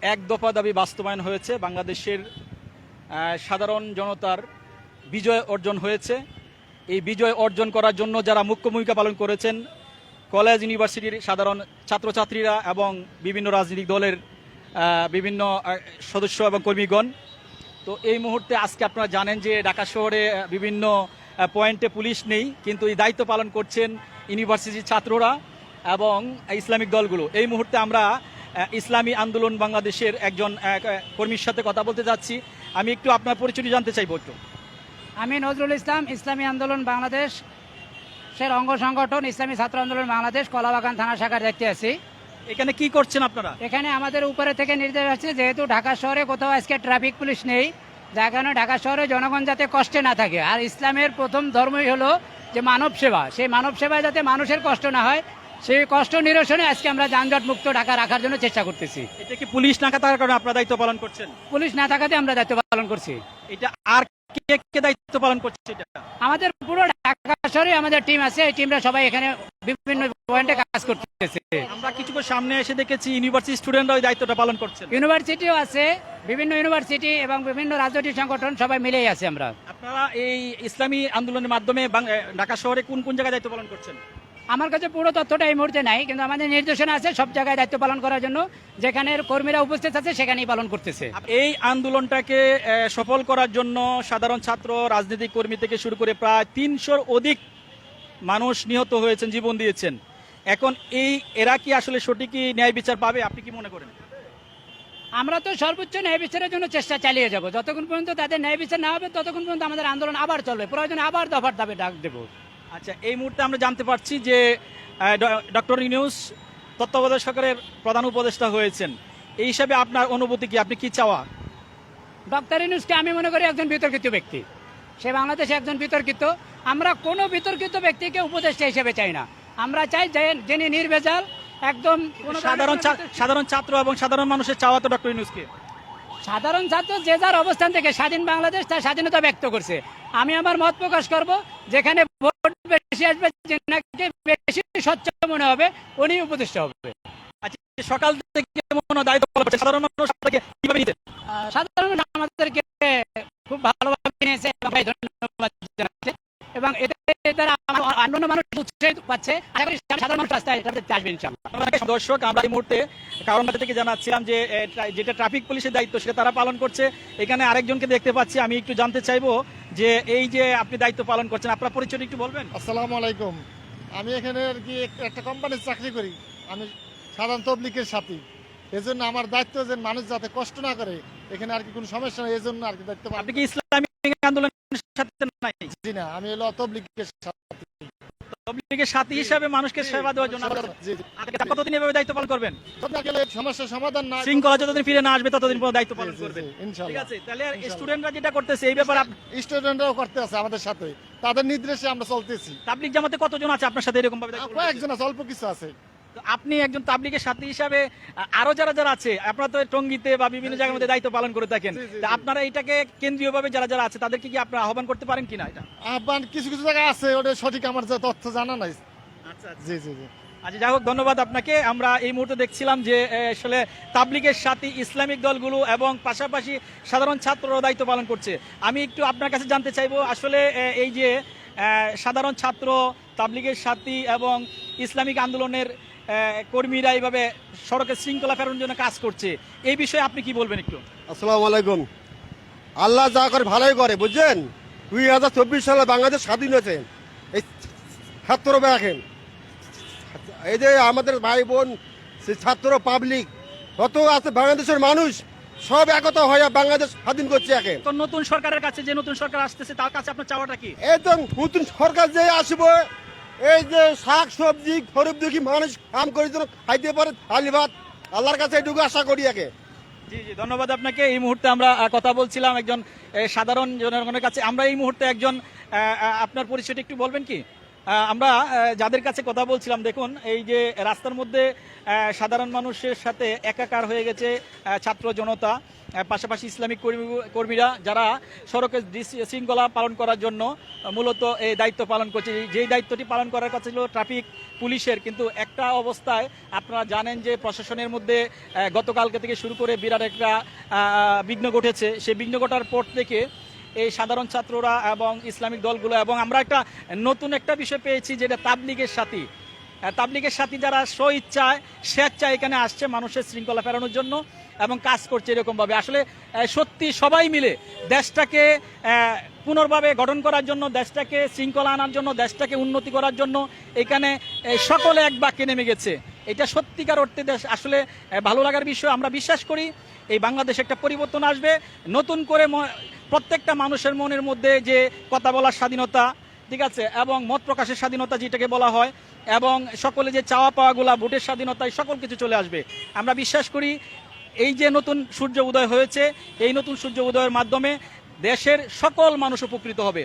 এক দফা দাবি বাস্তবায়ন হয়েছে। বাংলাদেশের সাধারণ জনতার বিজয় অর্জন হয়েছে। এই বিজয় অর্জন করার জন্য যারা মুখ্য ভূমিকা পালন করেছেন কলেজ ইউনিভার্সিটির সাধারণ ছাত্রছাত্রীরা এবং বিভিন্ন রাজনৈতিক দলের বিভিন্ন সদস্য এবং কর্মীগণ। তো এই মুহূর্তে আজকে আপনারা জানেন যে ঢাকা শহরে বিভিন্ন পয়েন্টে পুলিশ নেই, কিন্তু এই দায়িত্ব পালন করছেন ইউনিভার্সিটির ছাত্ররা এবং ইসলামিক দলগুলো। এই মুহূর্তে আমরা ইসলামী আন্দোলন বাংলাদেশের একজন কর্মীর সাথে কথা বলতে যাচ্ছি। আমি একটু আপনার পরিচয় জানতে চাইব একটু। আমি নজরুল ইসলাম, ইসলামী আন্দোলন বাংলাদেশের অঙ্গ সংগঠন ইসলামী ছাত্র আন্দোলন বাংলাদেশ কলাবাগান থানা শাখার দেখতে আছি। এখানে কি করছেন আপনারা? এখানে আমাদের উপরে থেকে নির্দেশ আছে, যেহেতু ঢাকা শহরে কোথাও আজকে ট্রাফিক পুলিশ নেই, যার কারণে ঢাকা শহরে জনগণ যাতে কষ্টে না থাকে। আর ইসলামের প্রথম ধর্মই হলো যে মানব সেবা, সেই মানব সেবায় যাতে মানুষের কষ্ট না হয়, সেই কষ্ট নিরসনে আজকে আমরা যানজট মুক্ত ঢাকা রাখার জন্য চেষ্টা করতেছি। এটা কি পুলিশ না থাকার কারণে আপনারা দায়িত্ব পালন করছেন? পুলিশ না থাকাতে আমরা দায়িত্ব পালন করছি। এটা আর কে দায়িত্ব পালন করছে? এটা আমাদের পুরো ঢাকা শহরে আমাদের টিম আছে, এই টিমরা সবাই এখানে বিভিন্ন পয়েন্টে কাজ করতেছে। আমরা কিছুক্ষণ সামনে এসে দেখেছি ইউনিভার্সিটি স্টুডেন্টরা ওই দায়িত্বটা পালন করছেন। ইউনিভার্সিটিও আছে, বিভিন্ন ইউনিভার্সিটি এবং বিভিন্ন রাজনৈতিক সংগঠন সবাই মিলেই আছে আমরা। আপনারা এই ইসলামী আন্দোলনের মাধ্যমে ঢাকা শহরে কোন কোন জায়গায় দায়িত্ব পালন করছেন? আমার কাছে পুরো তথ্যটা এই মুহূর্তে নাই, কিন্তু আমাদের নির্দেশনা আছে সব জায়গায় দায়িত্ব পালন করার জন্য, যেখানে কর্মীরা উপস্থিত আছে সেখানেই পালন করতেছে। এই আন্দোলনটাকে সফল করার জন্য সাধারণ ছাত্র, রাজনৈতিক কর্মী থেকে শুরু করে প্রায় 300-র অধিক মানুষ নিহত হয়েছেন, জীবন দিয়েছেন। এখন এরা কি আসলে সঠিকই ন্যায় বিচার পাবে? আপনি কি মনে করেন? আমরা তো সর্বোচ্চ ন্যায় বিচারের জন্য চেষ্টা চালিয়ে যাব। যতক্ষণ পর্যন্ত তাদের ন্যায় বিচার না হবে ততক্ষণ পর্যন্ত আমাদের আন্দোলন আবার চলবে, প্রয়োজনে আবার দফার দাবি ডাক দেব। আচ্ছা, এই মুহূর্তে আমরা জানতে পারছি যে ডক্টর ইউনূস তত্ত্বাবধায়ক সরকারের প্রধান উপদেষ্টা হয়েছেন। এই হিসাবে আপনার অনুভূতি কি? আপনি কি চাওয়া? ডক্টর ইউনূসকে আমি মনে করি একজন বিতর্কিত ব্যক্তি। সে বাংলাদেশে একজন বিতর্কিত। আমরা কোনো বিতর্কিত ব্যক্তিকে উপদেষ্টা হিসেবে চাই না। আমরা চাই যিনি নির্ভেজাল, একদম সাধারণ ছাত্র এবং সাধারণ মানুষের চাওয়া তো ডক্টর ইউনূসকে। সাধারণ ছাত্র যে যার অবস্থান থেকে স্বাধীন বাংলাদেশ তার স্বাধীনতা ব্যক্ত করছে। আমি আমার মত প্রকাশ করব, যেখানে ভোট বেশি আসবে, যেনাকে বেশি স্বচ্ছ মনে হবে উনি উপদেষ্টা হবে। আচ্ছা, সকাল থেকে মনে দায়িত্ব পালন করছে সাধারণ মানুষ, আপনাকে কিভাবে নিতে? সাধারণ মানুষ আমাদেরকে খুব ভালোভাবে নিয়েছে এবং ধন্যবাদ জানাচ্ছে, এবং এতে দ্বারা অন্যান্য মানুষ উৎসাহিত পাচ্ছে। সাধারণ মানুষ রাস্তায় আসবে ইনশাআল্লাহ। দর্শক, আমরা এই মুহূর্তে কারণ থেকে জানাচ্ছিলাম যে যেটা ট্রাফিক পুলিশের দায়িত্ব সেটা তারা পালন করছে। এখানে আরেকজনকে দেখতে পাচ্ছি, আমি একটু জানতে চাইবো যে এই যে আপনি দায়িত্ব পালন করছেন, আপনার পরিচয় একটু বলবেন? আসসালামু আলাইকুম। আমি এখানে আর কি একটা কোম্পানির চাকরি করি। আমি সাধারণ তবলিগের সাথী, এজন্য আমার দায়িত্ব যে মানুষ যাতে কষ্ট না করে, এখানে আর কি কোনো সমস্যা নেই, এজন্য আর কি দায়িত্ব। আপনি কি ইসলামী আন্দোলনের সাথে নাই? জি না, আমি হলো তবলিগের সাথী। তবলিগের সাথী হিসাবে মানুষকে সেবা দেওয়ার জন্য কতদিন এভাবে দায়িত্ব পালন করবেন? সমস্যার সমাধান না, শৃঙ্খলা যতদিন ফিরে না আসবে ততদিন পর্যন্ত দায়িত্ব পালন করবেন। ঠিক আছে, তাহলে স্টুডেন্টরা যেটা করতেছে এই ব্যাপারে স্টুডেন্টরাও করতে আছে আমাদের সাথে, তাদের নির্দেশে আমরা চলতেছি। তাবলিগ জামাতে কতজন আছে আপনার সাথে এরকম ভাবে? কয়েকজন আছে, অল্প কিছু আছে। আপনি একজন তাবলিগের সাথী হিসাবে আরো যারা আছে, আপনারা তো টঙ্গীতে বা বিভিন্ন জায়গার মধ্যে দায়িত্ব পালন করে থাকেন, আপনারা এটাকে কেন্দ্রীয় ভাবে যারা আছে তাদেরকে কি আপনারা আহ্বান করতে পারেন কিনা? এটা আহ্বান কিছু কিছু জায়গায় আছে, ওটা সঠিক আমার যে তথ্য জানা নাই। আচ্ছা জি জি জি। আচ্ছা, যাই হোক, ধন্যবাদ আপনাকে। আমরা এই মুহূর্তে দেখছিলাম যে আসলে তাবলিগের সাথে ইসলামিক দলগুলো এবং পাশাপাশি সাধারণ ছাত্ররাও দায়িত্ব পালন করছে। আমি একটু আপনার কাছে জানতে চাইবো, আসলে এই যে সাধারণ ছাত্র, তাবলিগের সাথী এবং ইসলামিক আন্দোলনের কর্মীরা এইভাবে সড়কের শৃঙ্খলা ফেরানোর জন্য কাজ করছে, এই বিষয়ে আপনি কি বলবেন একটু? আসসালামু আলাইকুম। আল্লাহ যা করে ভালোই করে, বুঝছেন। 2024 সালে বাংলাদেশ স্বাধীন হয়েছে এই ছাত্র দেখেন, এই যে আমাদের ভাই বোন ছাত্র, পাবলিক কত আছে, বাংলাদেশের মানুষ সব একতা হয়ে বাংলাদেশ স্বাধীন করছে। এখন তো নতুন সরকারের কাছে, যে নতুন সরকার আসতেছে তার কাছে আপনার চাওয়াটা কি? একদম নতুন সরকার যে আসবে, এই যে শাক সবজি গরিব দুঃখী মানুষ কাম করে যেন খাইতে পারে, আলি ভাত, আল্লাহর কাছে এটুকু আশা করি। আগে জি জি, ধন্যবাদ আপনাকে। এই মুহূর্তে আমরা কথা বলছিলাম একজন সাধারণ জনগণের কাছে। আমরা এই মুহূর্তে একজন, আপনার পরিচয়টা একটু বলবেন কি? আমরা যাদের কাছে কথা বলছিলাম, দেখুন এই যে রাস্তার মধ্যে সাধারণ মানুষের সাথে একাকার হয়ে গেছে ছাত্র জনতা, পাশাপাশি ইসলামিক কর্মীরা যারা সড়কের শৃঙ্খলা পালন করার জন্য মূলত এই দায়িত্ব পালন করছে। যেই দায়িত্বটি পালন করার কথা ছিল ট্রাফিক পুলিশের, কিন্তু একটা অবস্থায় আপনারা জানেন যে প্রশাসনের মধ্যে গতকালকে থেকে শুরু করে বিরাট একটা বিঘ্ন ঘটেছে। সেই বিঘ্ন ঘটার পর থেকে এই সাধারণ ছাত্ররা এবং ইসলামিক দলগুলো, এবং আমরা একটা নতুন একটা বিষয় পেয়েছি যেটা তাবলিগের সাথী। তাবলিগের সাথী যারা স্বইচ্ছায় স্বেচ্ছায় এখানে আসছে মানুষের শৃঙ্খলা ফেরানোর জন্য এবং কাজ করছে এরকমভাবে। আসলে সত্যি সবাই মিলে দেশটাকে পুনর্ভাবে গঠন করার জন্য, দেশটাকে শৃঙ্খলা আনার জন্য, দেশটাকে উন্নতি করার জন্য এখানে সকলে এক বাক্যে নেমে গেছে। এটা সত্যিকার অর্থে দেশ আসলে ভালো লাগার বিষয়। আমরা বিশ্বাস করি এই বাংলাদেশে একটা পরিবর্তন আসবে, নতুন করে প্রত্যেকটা মানুষের মনের মধ্যে যে কথা বলার স্বাধীনতা, ঠিক আছে, এবং মত প্রকাশের স্বাধীনতা যেটাকে বলা হয়, এবং সকলে যে চাওয়া পাওয়াগুলা, ভোটের স্বাধীনতায় সকল কিছু চলে আসবে। আমরা বিশ্বাস করি এই যে নতুন সূর্য উদয় হয়েছে, এই নতুন সূর্য উদয়ের মাধ্যমে দেশের সকল মানুষ উপকৃত হবে।